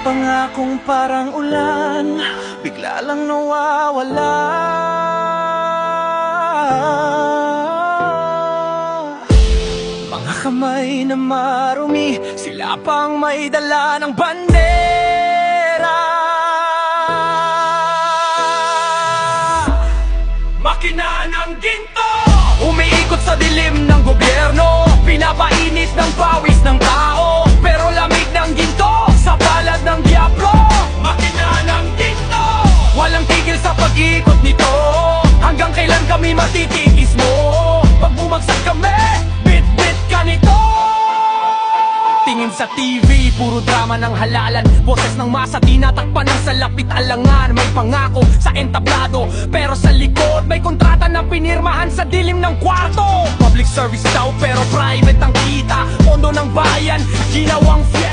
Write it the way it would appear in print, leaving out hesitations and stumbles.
pangakong parang ulan, bigla lang nawawala. Mga kamay na marumi, sila pang may dala ng bandera. Makina ng ginto, umiikot sa dilim ng gobyerno, pinapainit ng pawis ng tao, pero lamig ng ginto sa palad ng diablo. Makina ng ginto, walang tigil sa pag-ikot nito. Hanggang kailan kami matitiis mo? Pag bumagsak kami, bit-bit ka nito. Tingin sa TV, puro drama ng halalan. Boses ng masa, tinatakpan ng salapit alangan. May pangako sa entablado, pero sa likod may kontrata na pinirmahan sa dilim ng kwarto. Public service daw pero private ang kita, pondo ng bayan, ginawang fiesta.